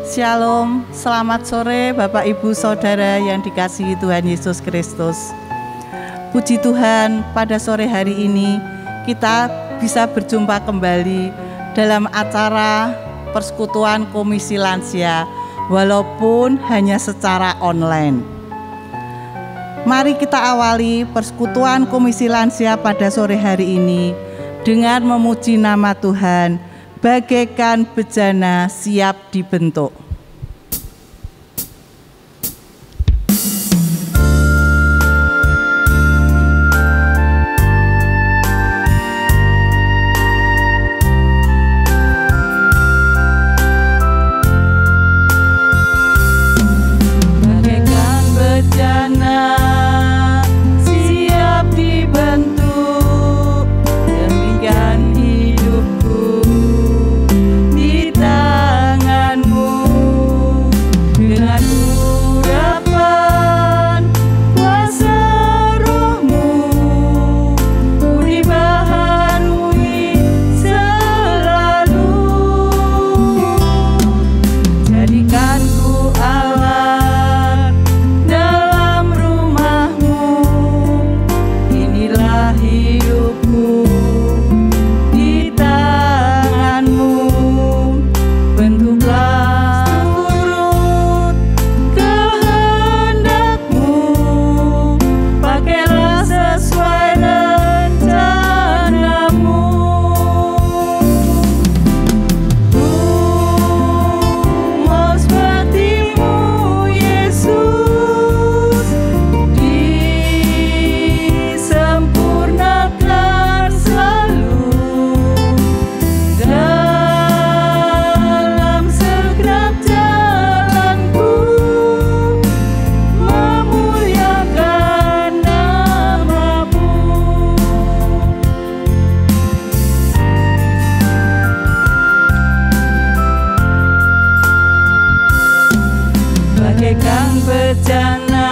Shalom, selamat sore Bapak Ibu Saudara yang dikasihi Tuhan Yesus Kristus. Puji Tuhan, pada sore hari ini kita bisa berjumpa kembali dalam acara Persekutuan Komisi Lansia, walaupun hanya secara online. Mari kita awali Persekutuan Komisi Lansia pada sore hari ini dengan memuji nama Tuhan, bagaikan bejana siap dibentuk. Bagaikan bejana siap dibentuk, demikian hidupku di tanganmu. Dengan urapan kuasa rohmu, ku dibaharui selalu. Jadikan ku alat dalam rumahmu, inilah hidupku di tanganmu. Bentuklah turut kehendakmu, pakailah sesuai rencanamu. Ku mau sepertimu Yesus, disempurnakan selalu dalam segenap jalanku, memuliakan namamu. Bagaikan bejana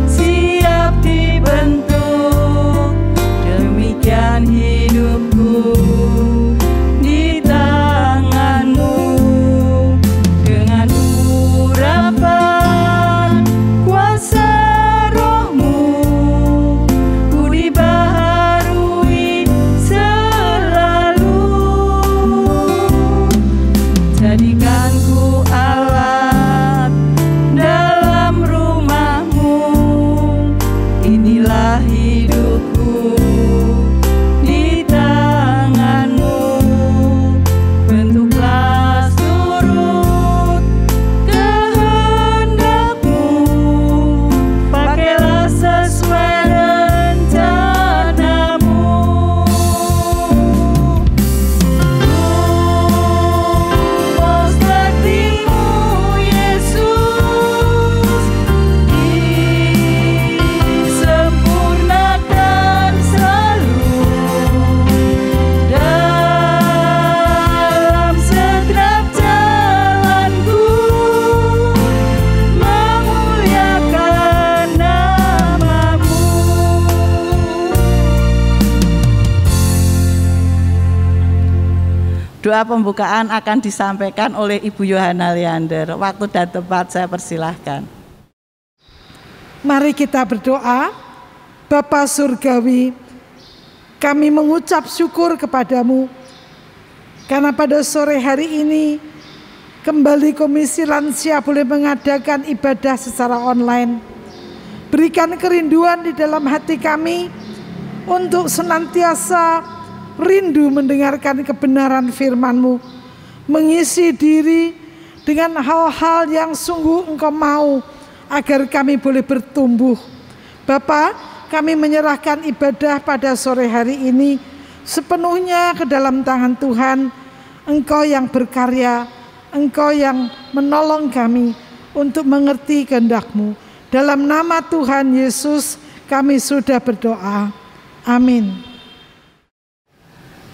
siap dibentuk, demikian hidupku di tanganmu. Dengan urapan kuasa rohmu, ku dibaharui selalu. Jadikan ku alat dalam rumahmu, inilah hidupku di tanganmu. Bentuklah turut kehendakmu, pakailah sesuai rencanamu. Mau sepertimu Yesus, disempurnakan selalu dalam segenap jalanku, memuliakan namamu. Doa pembukaan akan disampaikan oleh Ibu Yohana Leander. Waktu dan tempat saya persilahkan. Mari kita berdoa. Bapa Surgawi, kami mengucap syukur kepadamu karena pada sore hari ini kembali Komisi Lansia boleh mengadakan ibadah secara online. Berikan kerinduan di dalam hati kami untuk senantiasa rindu mendengarkan kebenaran firman-Mu, mengisi diri dengan hal-hal yang sungguh Engkau mau agar kami boleh bertumbuh. Bapa, kami menyerahkan ibadah pada sore hari ini sepenuhnya ke dalam tangan Tuhan. Engkau yang berkarya, Engkau yang menolong kami untuk mengerti kehendak-Mu. Dalam nama Tuhan Yesus kami sudah berdoa. Amin.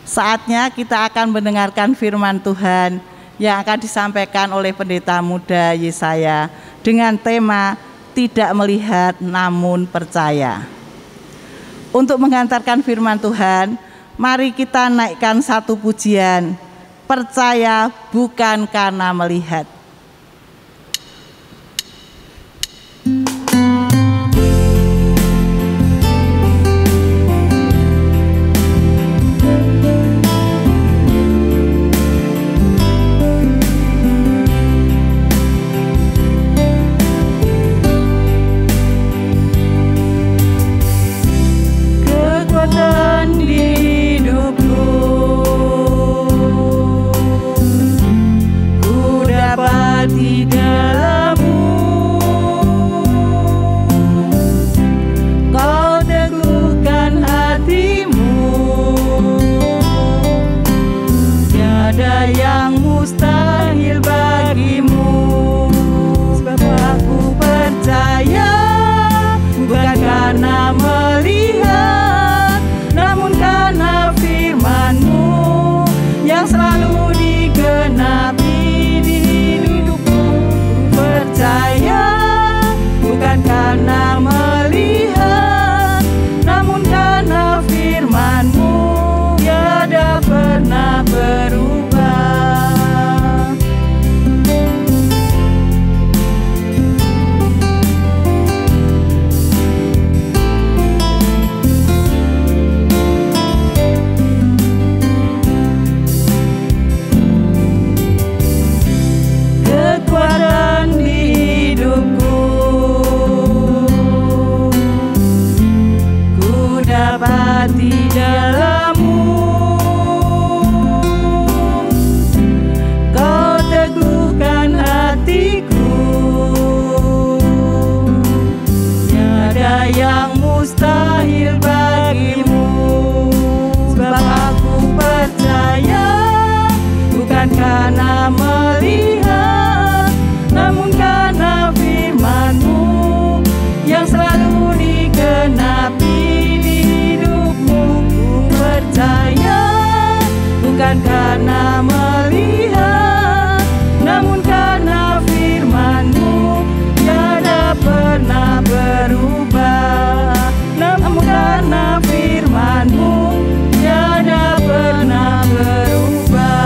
Saatnya kita akan mendengarkan firman Tuhan yang akan disampaikan oleh pendeta muda Yesaya dengan tema tidak melihat namun percaya. Untuk menghantarkan firman Tuhan, mari kita naikkan satu pujian, percaya bukan karena melihat. Karena melihat, namun karena firman-Mu tiada pernah berubah. Namun karena firman-Mu tiada pernah berubah.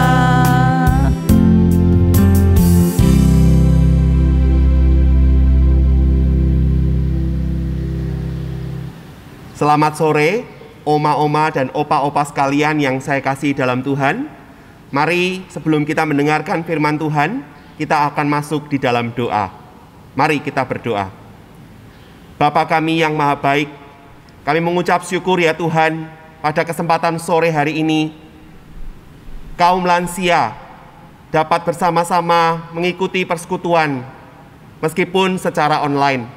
Selamat sore, oma-oma dan opa-opa sekalian yang saya kasih dalam Tuhan. Mari sebelum kita mendengarkan firman Tuhan, kita akan masuk di dalam doa. Mari kita berdoa. Bapa kami yang maha baik, kami mengucap syukur ya Tuhan, pada kesempatan sore hari ini, kaum lansia dapat bersama-sama mengikuti persekutuan, meskipun secara online.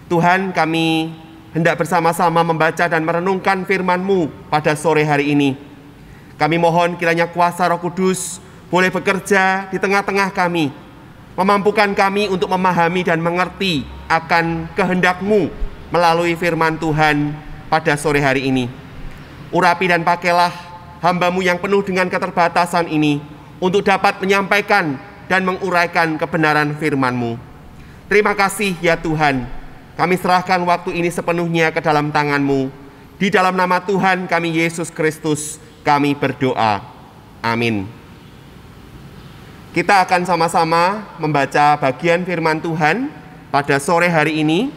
Tuhan, kami hendak bersama-sama membaca dan merenungkan firman-Mu pada sore hari ini. Kami mohon kiranya kuasa Roh Kudus boleh bekerja di tengah-tengah kami, memampukan kami untuk memahami dan mengerti akan kehendak-Mu melalui firman Tuhan pada sore hari ini. Urapi dan pakailah hamba-Mu yang penuh dengan keterbatasan ini untuk dapat menyampaikan dan menguraikan kebenaran firman-Mu. Terima kasih ya Tuhan, kami serahkan waktu ini sepenuhnya ke dalam tangan-Mu. Di dalam nama Tuhan kami Yesus Kristus, kami berdoa. Amin. Kita akan sama-sama membaca bagian firman Tuhan pada sore hari ini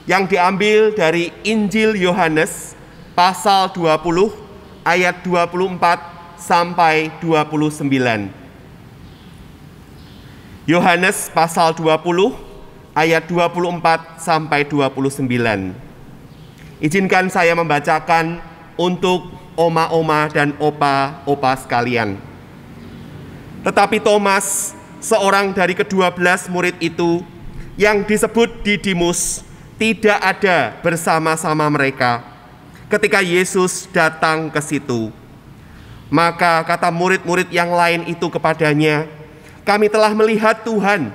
yang diambil dari Injil Yohanes pasal 20 ayat 24 sampai 29. Yohanes pasal 20 ayat 24 sampai 29. Izinkan saya membacakan untuk oma-oma dan opa-opa sekalian. Tetapi Thomas, seorang dari ke-12 murid itu, yang disebut Didimus, tidak ada bersama-sama mereka ketika Yesus datang ke situ. Maka kata murid-murid yang lain itu kepadanya, "Kami telah melihat Tuhan."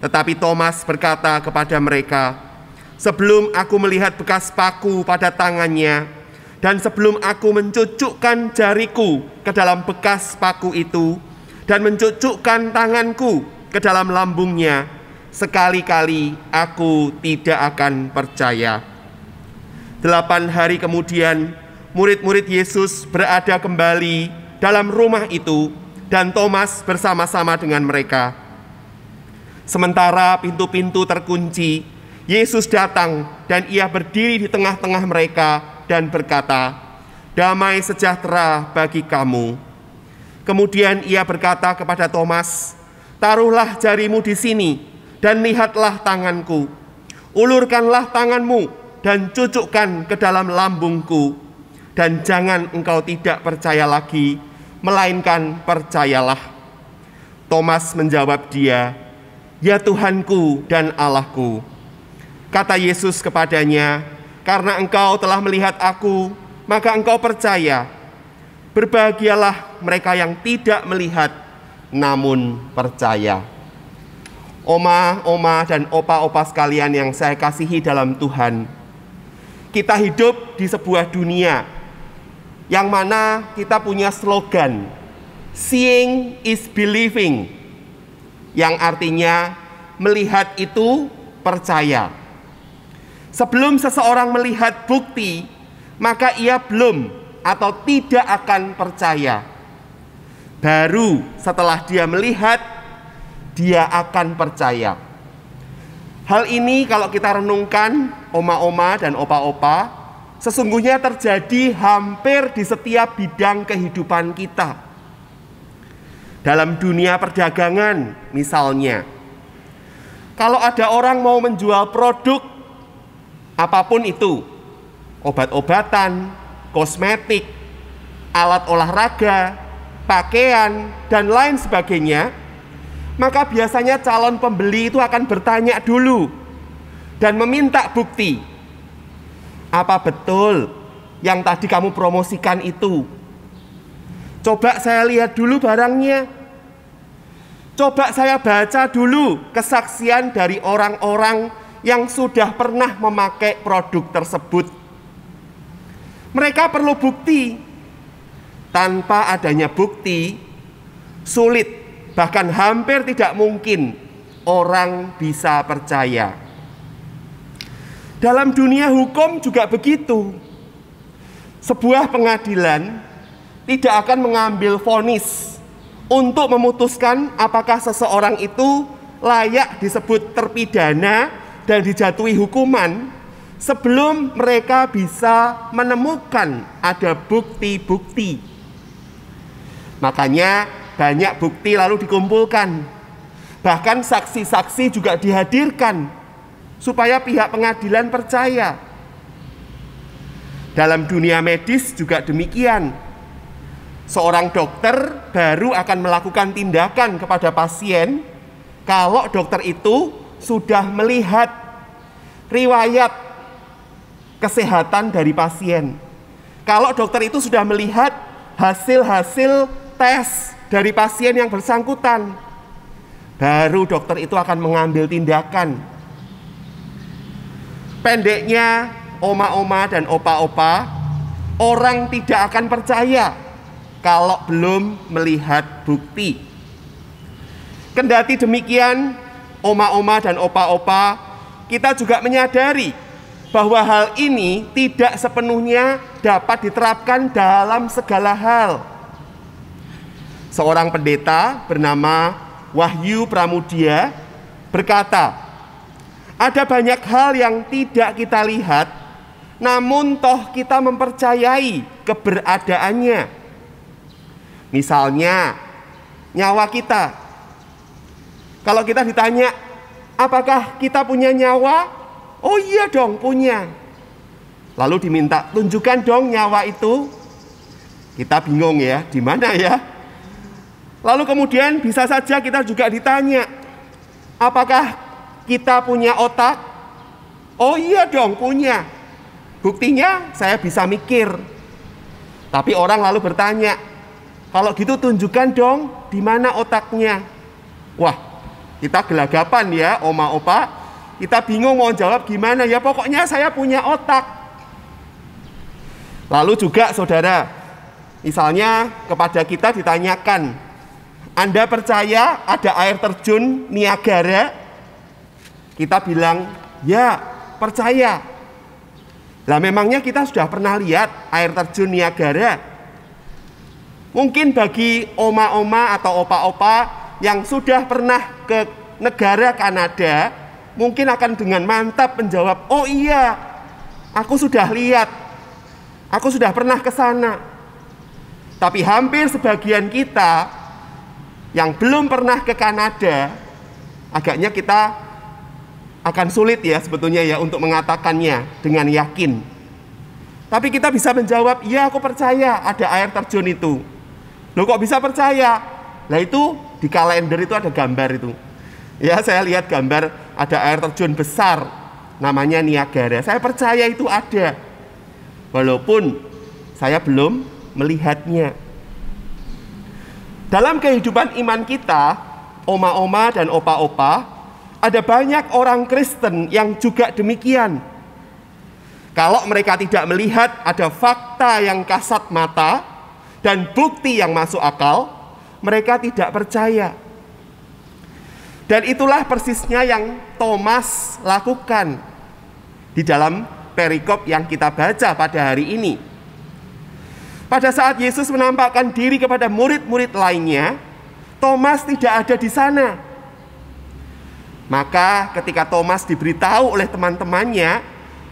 Tetapi Thomas berkata kepada mereka, "Sebelum aku melihat bekas paku pada tangannya, dan sebelum aku mencucukkan jariku ke dalam bekas paku itu, dan mencucukkan tanganku ke dalam lambungnya, sekali-kali aku tidak akan percaya." 8 hari kemudian, murid-murid Yesus berada kembali dalam rumah itu, dan Thomas bersama-sama dengan mereka. Sementara pintu-pintu terkunci, Yesus datang dan ia berdiri di tengah-tengah mereka dan berkata, "Damai sejahtera bagi kamu." Kemudian ia berkata kepada Thomas, "Taruhlah jarimu di sini dan lihatlah tanganku. Ulurkanlah tanganmu dan cucukkan ke dalam lambungku. Dan jangan engkau tidak percaya lagi, melainkan percayalah." Thomas menjawab dia, "Ya Tuhanku dan Allahku." Kata Yesus kepadanya, "Karena engkau telah melihat aku, maka engkau percaya. Berbahagialah mereka yang tidak melihat, namun percaya." Oma-oma dan opa-opa sekalian yang saya kasihi dalam Tuhan, kita hidup di sebuah dunia yang mana kita punya slogan, "Seeing is believing", yang artinya melihat itu percaya. Sebelum seseorang melihat bukti, maka ia belum atau tidak akan percaya. Baru setelah dia melihat, dia akan percaya. Hal ini kalau kita renungkan, oma-oma dan opa-opa, sesungguhnya terjadi hampir di setiap bidang kehidupan kita. Dalam dunia perdagangan misalnya, kalau ada orang mau menjual produk apapun itu, obat-obatan, kosmetik, alat olahraga, pakaian, dan lain sebagainya, maka biasanya calon pembeli itu akan bertanya dulu dan meminta bukti. "Apa betul yang tadi kamu promosikan itu? Coba saya lihat dulu barangnya. Coba saya baca dulu kesaksian dari orang-orang yang sudah pernah memakai produk tersebut." Mereka perlu bukti. Tanpa adanya bukti, sulit, bahkan hampir tidak mungkin orang bisa percaya. Dalam dunia hukum juga begitu. Sebuah pengadilan tidak akan mengambil vonis untuk memutuskan apakah seseorang itu layak disebut terpidana dan dijatuhi hukuman sebelum mereka bisa menemukan ada bukti-bukti. Makanya banyak bukti lalu dikumpulkan. Bahkan saksi-saksi juga dihadirkan supaya pihak pengadilan percaya. Dalam dunia medis juga demikian. Seorang dokter baru akan melakukan tindakan kepada pasien kalau dokter itu sudah melihat riwayat kesehatan dari pasien. Kalau dokter itu sudah melihat hasil-hasil tes dari pasien yang bersangkutan, baru dokter itu akan mengambil tindakan. Pendeknya, oma-oma dan opa-opa, orang tidak akan percaya kalau belum melihat bukti. Kendati demikian, oma-oma dan opa-opa, kita juga menyadari bahwa hal ini tidak sepenuhnya dapat diterapkan dalam segala hal. Seorang pendeta bernama Wahyu Pramudia berkata, "Ada banyak hal yang tidak kita lihat, namun toh kita mempercayai keberadaannya. Misalnya, nyawa kita. Kalau kita ditanya, apakah kita punya nyawa? Oh iya dong, punya. Lalu diminta, tunjukkan dong nyawa itu. Kita bingung ya, di mana ya? Lalu kemudian bisa saja kita juga ditanya, apakah kita punya otak? Oh iya dong, punya. Buktinya saya bisa mikir. Tapi orang lalu bertanya, kalau gitu tunjukkan dong di mana otaknya. Wah, kita gelagapan ya, oma opa. Kita bingung mau jawab gimana ya, pokoknya saya punya otak. Lalu juga saudara, misalnya kepada kita ditanyakan, Anda percaya ada air terjun Niagara? Kita bilang, ya percaya. Lah memangnya kita sudah pernah lihat air terjun Niagara? Mungkin bagi oma-oma atau opa-opa yang sudah pernah ke negara Kanada, mungkin akan dengan mantap menjawab, oh iya, aku sudah lihat, aku sudah pernah ke sana. Tapi hampir sebagian kita yang belum pernah ke Kanada, agaknya kita akan sulit ya sebetulnya ya untuk mengatakannya dengan yakin. Tapi kita bisa menjawab, ya aku percaya ada air terjun itu. Loh kok bisa percaya? Nah itu di kalender itu ada gambar itu. Ya saya lihat gambar ada air terjun besar namanya Niagara. Saya percaya itu ada. Walaupun saya belum melihatnya. Dalam kehidupan iman kita, oma-oma dan opa-opa, ada banyak orang Kristen yang juga demikian. Kalau mereka tidak melihat ada fakta yang kasat mata dan bukti yang masuk akal, mereka tidak percaya. Dan itulah persisnya yang Thomas lakukan di dalam perikop yang kita baca pada hari ini. Pada saat Yesus menampakkan diri kepada murid-murid lainnya, Thomas tidak ada di sana. Maka ketika Thomas diberitahu oleh teman-temannya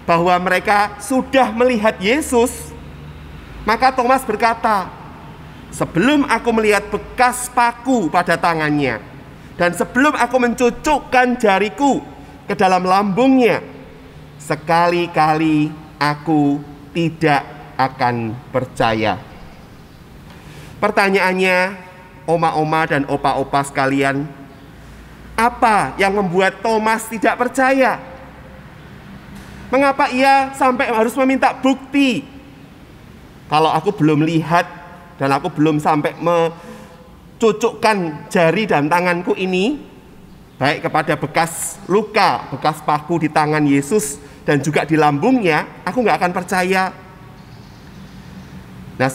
bahwa mereka sudah melihat Yesus, maka Thomas berkata, sebelum aku melihat bekas paku pada tangannya, dan sebelum aku mencucukkan jariku ke dalam lambungnya, sekali-kali aku tidak akan percaya. Pertanyaannya, oma-oma dan opa-opa sekalian, apa yang membuat Thomas tidak percaya? Mengapa ia sampai harus meminta bukti? Kalau aku belum lihat dan aku belum sampai mencucukkan jari dan tanganku ini, baik kepada bekas luka, bekas paku di tangan Yesus dan juga di lambungnya, aku nggak akan percaya. Nah,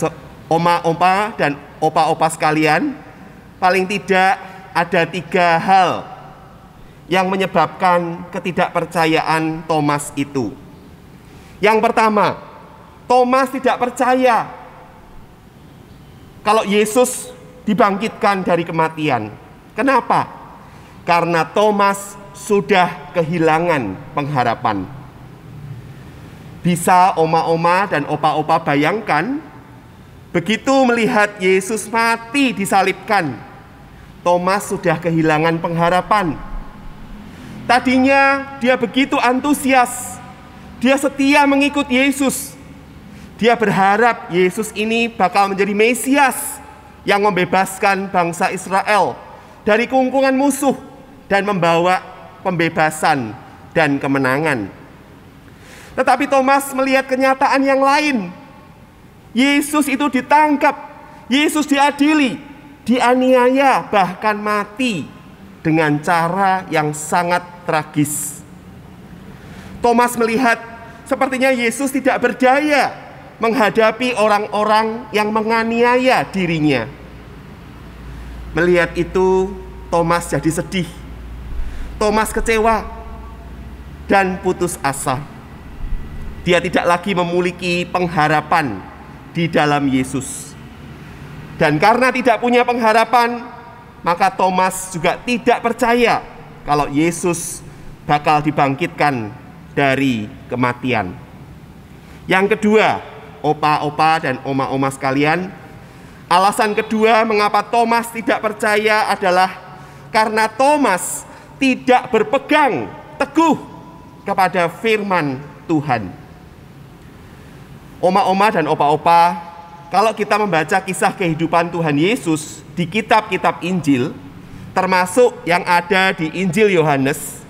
oma-opa dan opa-opa sekalian, paling tidak ada 3 hal yang menyebabkan ketidakpercayaan Thomas itu. Yang pertama, Thomas tidak percaya kalau Yesus dibangkitkan dari kematian. Kenapa? Karena Thomas sudah kehilangan pengharapan. Bisa oma-oma dan opa-opa bayangkan, begitu melihat Yesus mati disalibkan, Thomas sudah kehilangan pengharapan. Tadinya dia begitu antusias, dia setia mengikut Yesus. Dia berharap Yesus ini bakal menjadi Mesias yang membebaskan bangsa Israel dari kungkungan musuh dan membawa pembebasan dan kemenangan. Tetapi Thomas melihat kenyataan yang lain. Yesus itu ditangkap, Yesus diadili, dianiaya, bahkan mati dengan cara yang sangat tragis. Thomas melihat sepertinya Yesus tidak berdaya menghadapi orang-orang yang menganiaya dirinya. Melihat itu, Thomas jadi sedih. Thomas kecewa dan putus asa. Dia tidak lagi memiliki pengharapan di dalam Yesus. Dan karena tidak punya pengharapan, maka Thomas juga tidak percaya kalau Yesus bakal dibangkitkan dari kematian. Yang kedua, opa-opa dan oma-oma sekalian, alasan kedua mengapa Thomas tidak percaya adalah karena Thomas tidak berpegang teguh kepada firman Tuhan. Oma-oma dan opa-opa, kalau kita membaca kisah kehidupan Tuhan Yesus di kitab-kitab Injil, termasuk yang ada di Injil Yohanes,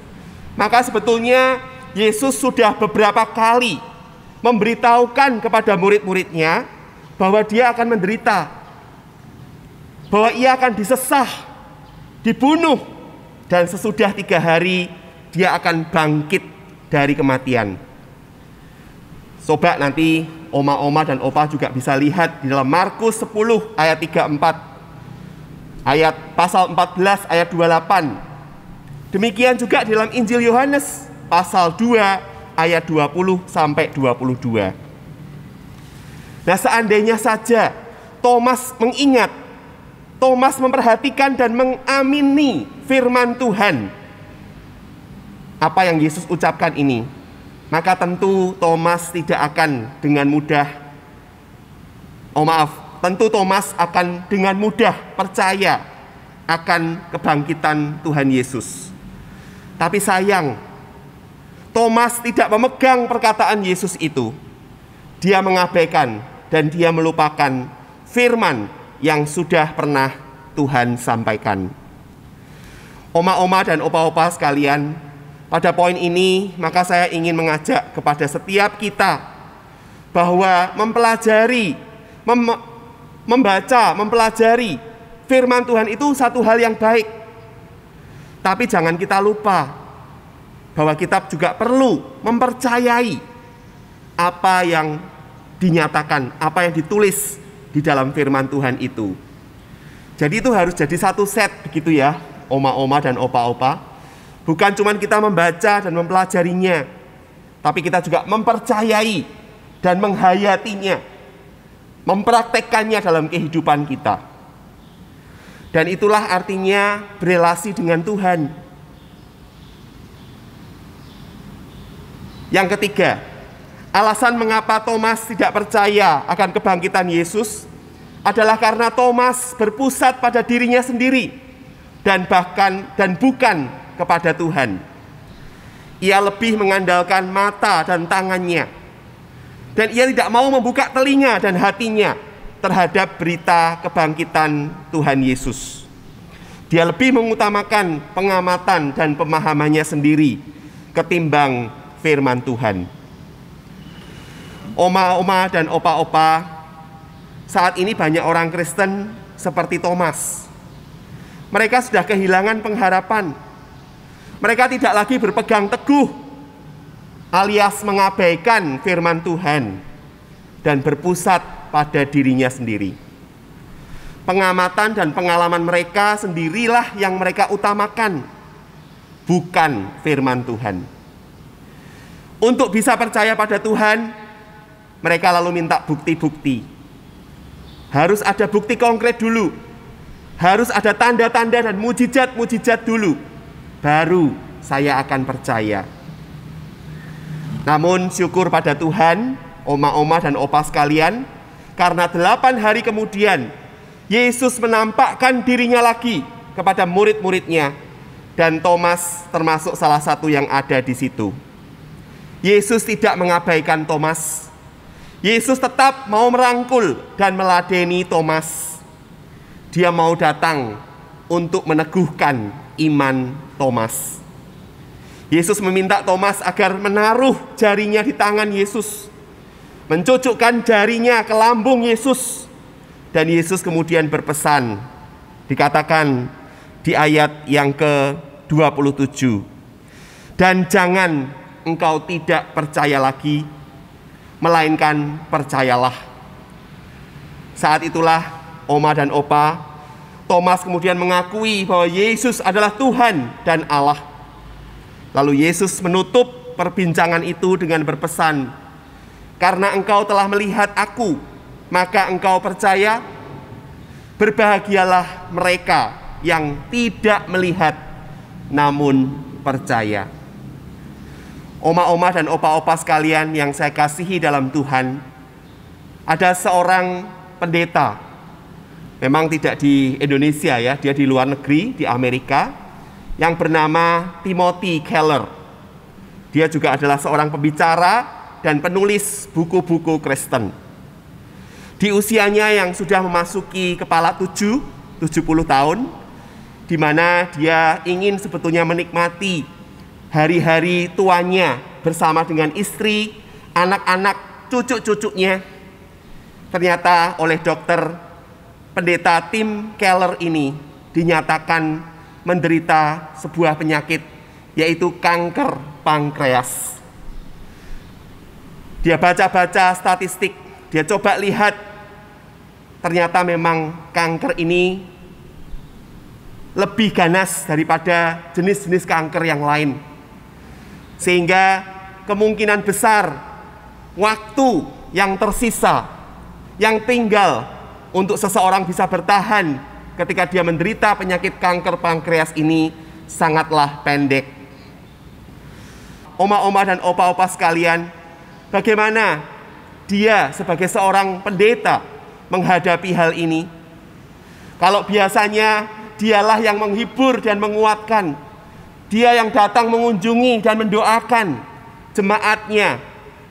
maka sebetulnya Yesus sudah beberapa kali memberitahukan kepada murid-muridnya bahwa dia akan menderita, bahwa ia akan disesah, dibunuh, dan sesudah 3 hari dia akan bangkit dari kematian. Coba nanti oma-oma dan opa juga bisa lihat di dalam Markus 10 ayat 34, ayat pasal 14 ayat 28. Demikian juga di dalam Injil Yohanes pasal 2 ayat 20 sampai 22. Nah, seandainya saja Thomas mengingat, Thomas memperhatikan dan mengamini firman Tuhan. Apa yang Yesus ucapkan ini, maka tentu Thomas tidak akan dengan mudah, tentu Thomas akan dengan mudah percaya akan kebangkitan Tuhan Yesus. Tapi sayang, Thomas tidak memegang perkataan Yesus itu. Dia mengabaikan dan dia melupakan firman yang sudah pernah Tuhan sampaikan. Oma-oma dan opa-opa sekalian, pada poin ini maka saya ingin mengajak kepada setiap kita bahwa mempelajari firman Tuhan itu satu hal yang baik. Tapi jangan kita lupa bahwa kita juga perlu mempercayai apa yang dinyatakan, apa yang ditulis di dalam firman Tuhan itu. Jadi itu harus jadi satu set begitu ya, oma-oma dan opa-opa. Bukan cuma kita membaca dan mempelajarinya, tapi kita juga mempercayai dan menghayatinya, mempraktekkannya dalam kehidupan kita. Dan itulah artinya berelasi dengan Tuhan. Yang ketiga, alasan mengapa Thomas tidak percaya akan kebangkitan Yesus adalah karena Thomas berpusat pada dirinya sendiri dan bukan kepada Tuhan. Ia lebih mengandalkan mata dan tangannya, dan ia tidak mau membuka telinga dan hatinya terhadap berita kebangkitan Tuhan Yesus. Dia lebih mengutamakan pengamatan dan pemahamannya sendiri ketimbang firman Tuhan. Oma-oma dan opa-opa, saat ini banyak orang Kristen seperti Thomas. Mereka sudah kehilangan pengharapan. Mereka tidak lagi berpegang teguh alias mengabaikan firman Tuhan dan berpusat pada dirinya sendiri. Pengamatan dan pengalaman mereka sendirilah yang mereka utamakan, bukan firman Tuhan. Untuk bisa percaya pada Tuhan, mereka lalu minta bukti-bukti. Harus ada bukti konkret dulu. Harus ada tanda-tanda dan mujizat-mujizat dulu. Baru saya akan percaya. Namun syukur pada Tuhan, oma-oma dan opa sekalian, karena 8 hari kemudian, Yesus menampakkan dirinya lagi kepada murid-muridnya. Dan Thomas termasuk salah satu yang ada di situ. Yesus tidak mengabaikan Thomas. Yesus tetap mau merangkul dan meladeni Thomas. Dia mau datang untuk meneguhkan iman Thomas. Yesus meminta Thomas agar menaruh jarinya di tangan Yesus, mencucukkan jarinya ke lambung Yesus. Dan Yesus kemudian berpesan, dikatakan di ayat yang ke-27, dan jangan engkau tidak percaya lagi, melainkan percayalah. Saat itulah oma dan opa, Thomas kemudian mengakui bahwa Yesus adalah Tuhan dan Allah. Lalu Yesus menutup perbincangan itu dengan berpesan, karena engkau telah melihat aku, maka engkau percaya. Berbahagialah mereka yang tidak melihat namun percaya. Oma-oma dan opa-opa sekalian yang saya kasihi dalam Tuhan, ada seorang pendeta, memang tidak di Indonesia ya, dia di luar negeri, di Amerika, yang bernama Timothy Keller. Dia juga adalah seorang pembicara dan penulis buku-buku Kristen. Di usianya yang sudah memasuki kepala 70 tahun, di mana dia ingin sebetulnya menikmati hari-hari tuanya bersama dengan istri, anak-anak, cucu-cucunya. Ternyata oleh dokter pendeta Tim Keller ini dinyatakan menderita sebuah penyakit, yaitu kanker pankreas. Dia baca-baca statistik, dia coba lihat, ternyata memang kanker ini lebih ganas daripada jenis-jenis kanker yang lain. Sehingga kemungkinan besar waktu yang tersisa, yang tinggal untuk seseorang bisa bertahan ketika dia menderita penyakit kanker pankreas ini sangatlah pendek. Oma-oma dan opa-opa sekalian, bagaimana dia sebagai seorang pendeta menghadapi hal ini? Kalau biasanya dialah yang menghibur dan menguatkan, dia yang datang mengunjungi dan mendoakan jemaatnya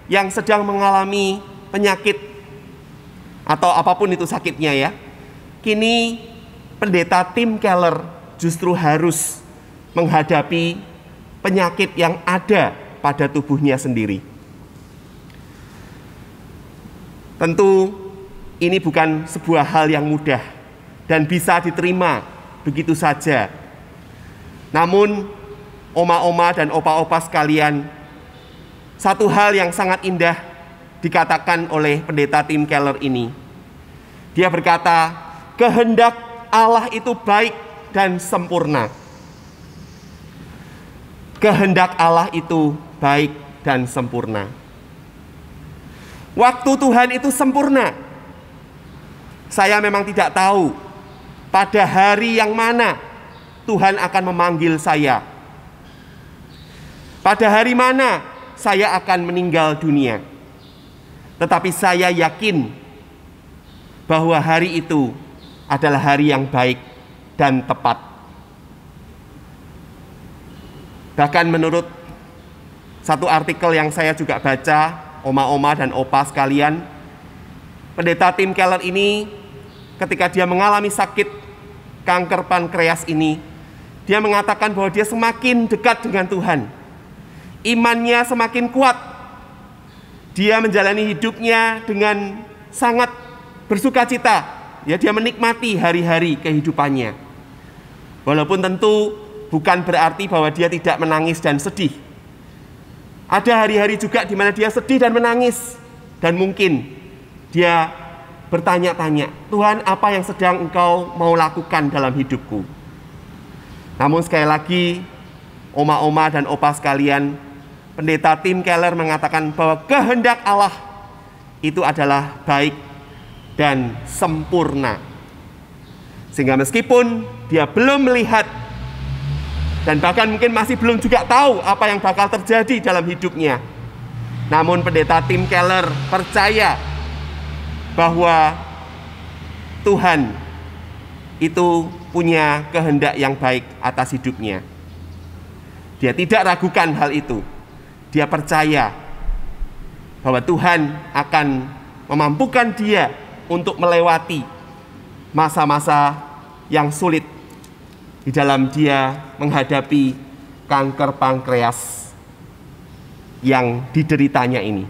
yang sedang mengalami penyakit atau apapun itu sakitnya ya. Kini pendeta Tim Keller justru harus menghadapi penyakit yang ada pada tubuhnya sendiri. Tentu ini bukan sebuah hal yang mudah dan bisa diterima begitu saja. Namun oma-oma dan opa-opa sekalian, satu hal yang sangat indah dikatakan oleh pendeta Tim Keller ini. Dia berkata, kehendak Allah itu baik dan sempurna. Kehendak Allah itu baik dan sempurna. Waktu Tuhan itu sempurna. Saya memang tidak tahu pada hari yang mana Tuhan akan memanggil saya. Pada hari mana saya akan meninggal dunia. Tetapi saya yakin bahwa hari itu adalah hari yang baik dan tepat. Bahkan menurut satu artikel yang saya juga baca, oma-oma dan opa sekalian, pendeta Tim Keller ini ketika dia mengalami sakit kanker pankreas ini, dia mengatakan bahwa dia semakin dekat dengan Tuhan. Imannya semakin kuat. Dia menjalani hidupnya dengan sangat bersukacita. Ya, dia menikmati hari-hari kehidupannya. Walaupun tentu bukan berarti bahwa dia tidak menangis dan sedih. Ada hari-hari juga di mana dia sedih dan menangis. Dan mungkin dia bertanya-tanya, Tuhan, apa yang sedang Engkau mau lakukan dalam hidupku? Namun sekali lagi, oma-oma dan opa sekalian, pendeta Tim Keller mengatakan bahwa kehendak Allah itu adalah baik dan sempurna. Sehingga meskipun dia belum melihat dan bahkan mungkin masih belum juga tahu apa yang bakal terjadi dalam hidupnya, namun pendeta Tim Keller percaya bahwa Tuhan itu punya kehendak yang baik atas hidupnya. Dia tidak ragukan hal itu. Dia percaya bahwa Tuhan akan memampukan dia untuk melewati masa-masa yang sulit di dalam dia menghadapi kanker pankreas yang dideritanya ini.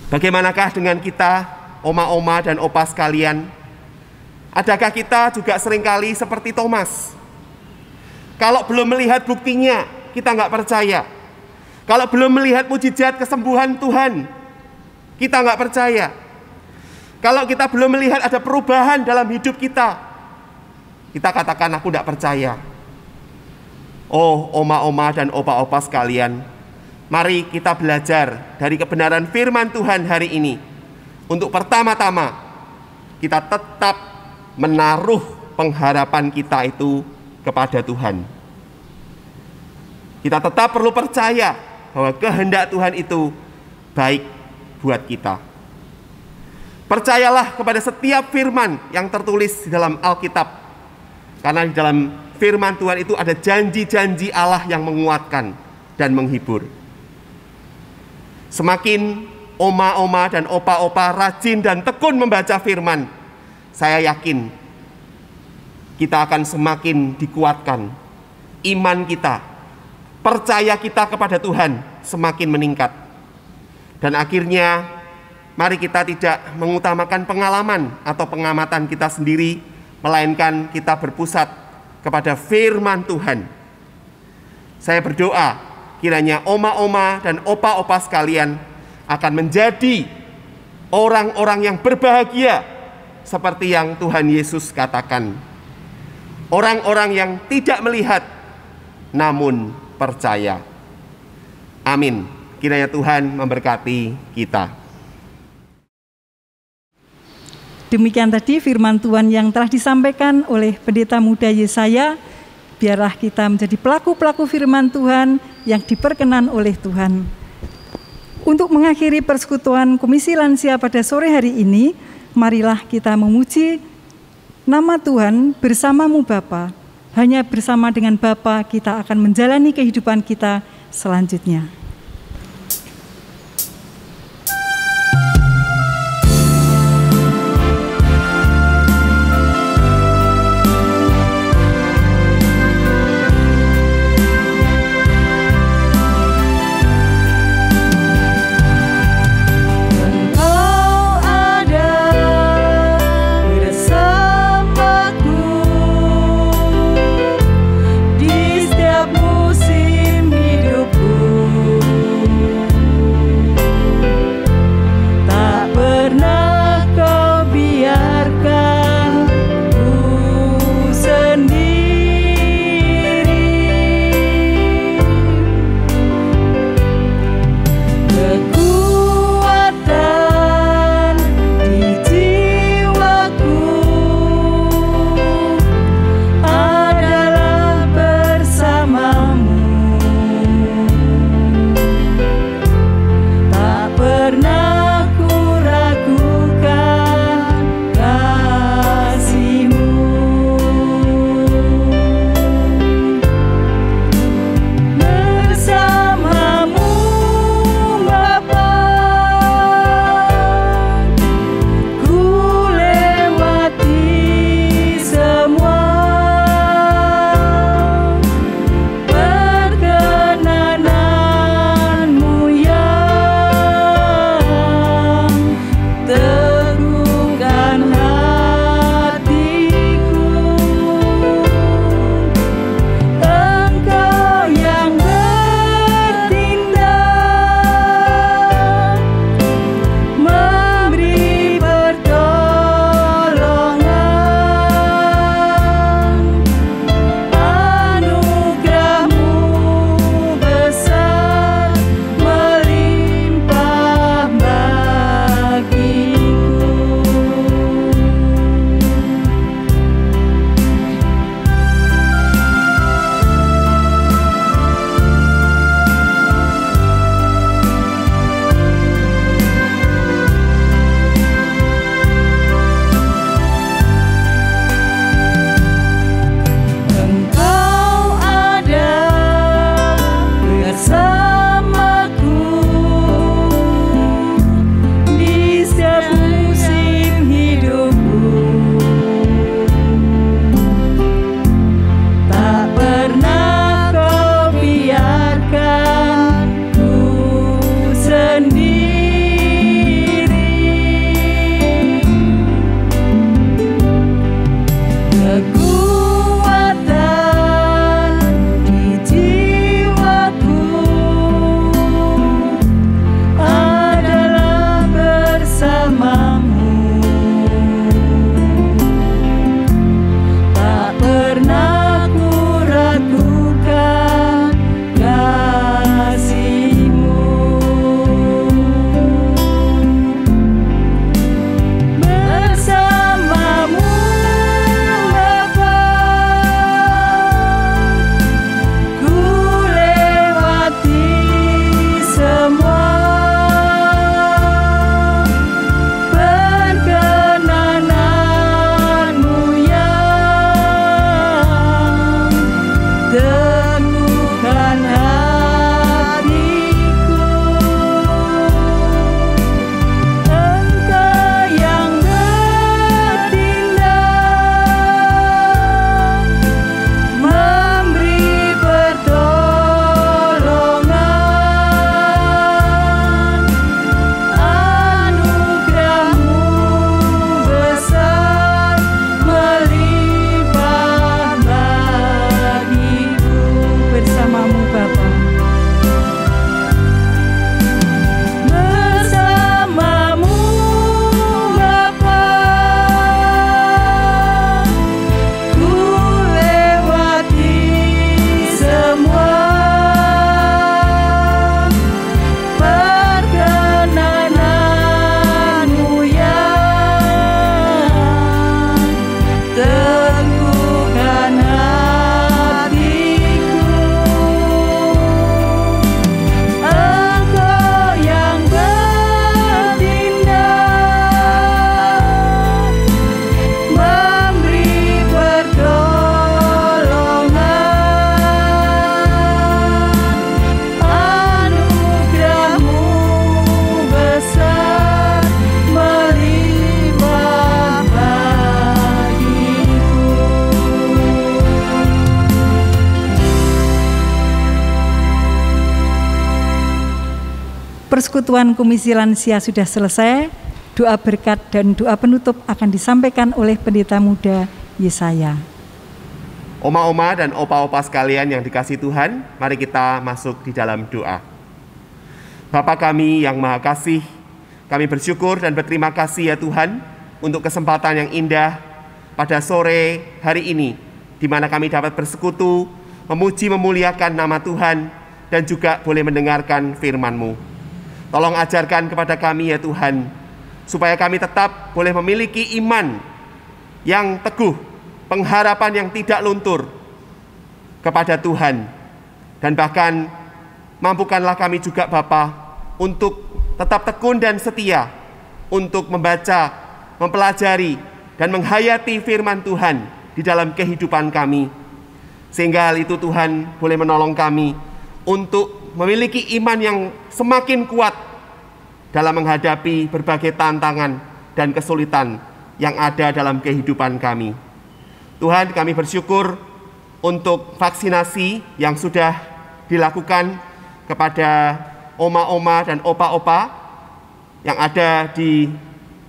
Bagaimanakah dengan kita, oma-oma dan opa sekalian? Adakah kita juga seringkali seperti Thomas? Kalau belum melihat buktinya, kita nggak percaya. Kalau belum melihat mujizat kesembuhan Tuhan, kita nggak percaya. Kalau kita belum melihat ada perubahan dalam hidup kita, kita katakan aku nggak percaya. Oh, oma-oma dan opa-opa sekalian, mari kita belajar dari kebenaran firman Tuhan hari ini. Untuk pertama-tama, kita tetap menaruh pengharapan kita itu kepada Tuhan. Kita tetap perlu percaya bahwa kehendak Tuhan itu baik buat kita. Percayalah kepada setiap firman yang tertulis di dalam Alkitab. Karena di dalam firman Tuhan itu ada janji-janji Allah yang menguatkan dan menghibur. Semakin oma-oma dan opa-opa rajin dan tekun membaca firman, saya yakin kita akan semakin dikuatkan. Iman kita, percaya kita kepada Tuhan semakin meningkat. Dan akhirnya mari kita tidak mengutamakan pengalaman atau pengamatan kita sendiri, melainkan kita berpusat kepada firman Tuhan. Saya berdoa kiranya oma-oma dan opa-opa sekalian akan menjadi orang-orang yang berbahagia seperti yang Tuhan Yesus katakan. Orang-orang yang tidak melihat namun percaya. Amin. Kiranya Tuhan memberkati kita. Demikian tadi firman Tuhan yang telah disampaikan oleh Pendeta Muda Yesaya. Biarlah kita menjadi pelaku-pelaku firman Tuhan yang diperkenan oleh Tuhan. Untuk mengakhiri persekutuan Komisi Lansia pada sore hari ini, marilah kita memuji nama Tuhan bersamamu Bapa. Hanya bersama dengan Bapa kita akan menjalani kehidupan kita selanjutnya. Di setiap musim hidupku persekutuan Komisi Lansia sudah selesai. Doa berkat dan doa penutup akan disampaikan oleh Pendeta Muda Yesaya. Oma-oma dan opa-opa sekalian yang dikasihi Tuhan, mari kita masuk di dalam doa. Bapa kami yang Maha Kasih, kami bersyukur dan berterima kasih ya Tuhan untuk kesempatan yang indah pada sore hari ini, di mana kami dapat bersekutu, memuji memuliakan nama Tuhan, dan juga boleh mendengarkan firman-Mu. Tolong ajarkan kepada kami ya Tuhan, supaya kami tetap boleh memiliki iman yang teguh, pengharapan yang tidak luntur kepada Tuhan. Dan bahkan mampukanlah kami juga Bapa untuk tetap tekun dan setia untuk membaca, mempelajari, dan menghayati firman Tuhan di dalam kehidupan kami. Sehingga hal itu Tuhan boleh menolong kami untuk memiliki iman yang semakin kuat dalam menghadapi berbagai tantangan dan kesulitan yang ada dalam kehidupan kami. Tuhan, kami bersyukur untuk vaksinasi yang sudah dilakukan kepada oma-oma dan opa-opa yang ada di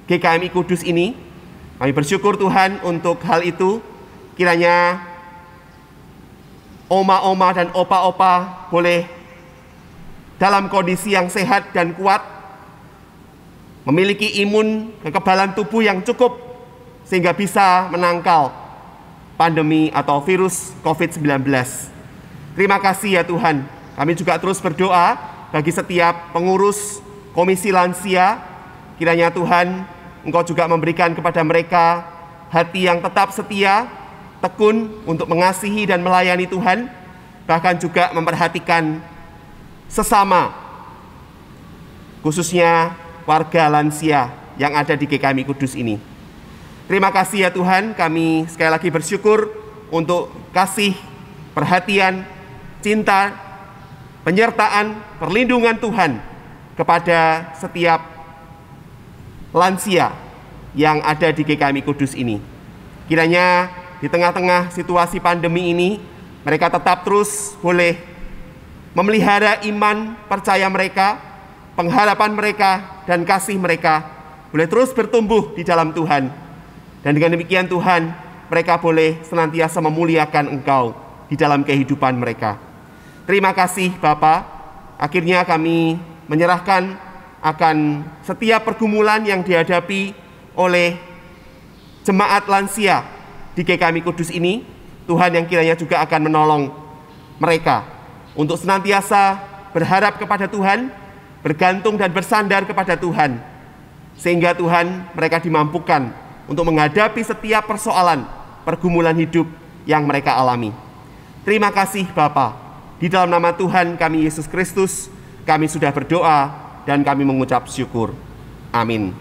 GKMI Kudus ini. Kami bersyukur Tuhan untuk hal itu. Kiranya oma-oma dan opa-opa boleh dalam kondisi yang sehat dan kuat, memiliki imun kekebalan tubuh yang cukup sehingga bisa menangkal pandemi atau virus COVID-19. Terima kasih ya Tuhan. Kami juga terus berdoa bagi setiap pengurus Komisi Lansia. Kiranya Tuhan, Engkau juga memberikan kepada mereka hati yang tetap setia, tekun untuk mengasihi dan melayani Tuhan, bahkan juga memperhatikan sesama, khususnya warga lansia yang ada di GKMI Kudus ini. Terima kasih ya Tuhan, kami sekali lagi bersyukur untuk kasih, perhatian, cinta, penyertaan, perlindungan Tuhan kepada setiap lansia yang ada di GKMI Kudus ini. Kiranya di tengah-tengah situasi pandemi ini, mereka tetap terus boleh memelihara iman, percaya mereka, pengharapan mereka, dan kasih mereka boleh terus bertumbuh di dalam Tuhan. Dan dengan demikian Tuhan, mereka boleh senantiasa memuliakan Engkau di dalam kehidupan mereka. Terima kasih Bapa. Akhirnya kami menyerahkan akan setiap pergumulan yang dihadapi oleh jemaat lansia di GKMI Kudus ini. Tuhan yang kiranya juga akan menolong mereka untuk senantiasa berharap kepada Tuhan, bergantung dan bersandar kepada Tuhan, sehingga Tuhan mereka dimampukan untuk menghadapi setiap persoalan, pergumulan hidup yang mereka alami. Terima kasih Bapa. Di dalam nama Tuhan kami Yesus Kristus, kami sudah berdoa dan kami mengucap syukur. Amin.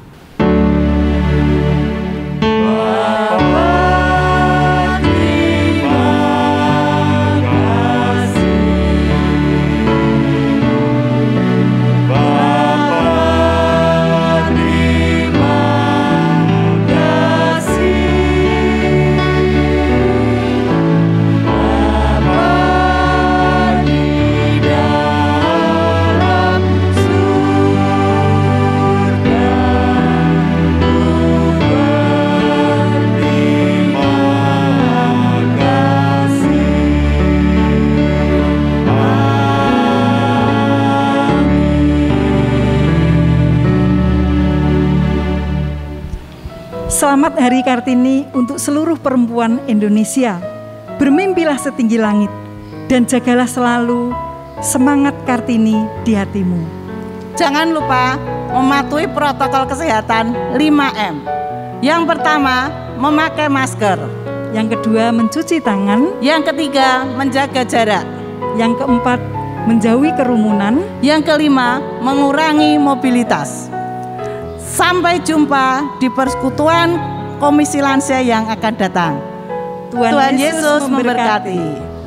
Selamat Hari Kartini untuk seluruh perempuan Indonesia. Bermimpilah setinggi langit dan jagalah selalu semangat Kartini di hatimu. Jangan lupa mematuhi protokol kesehatan 5M. Yang pertama, memakai masker. Yang kedua, mencuci tangan. Yang ketiga, menjaga jarak. Yang keempat, menjauhi kerumunan. Yang kelima, mengurangi mobilitas. Sampai jumpa di persekutuan Komisi Lansia yang akan datang. Tuhan Yesus memberkati.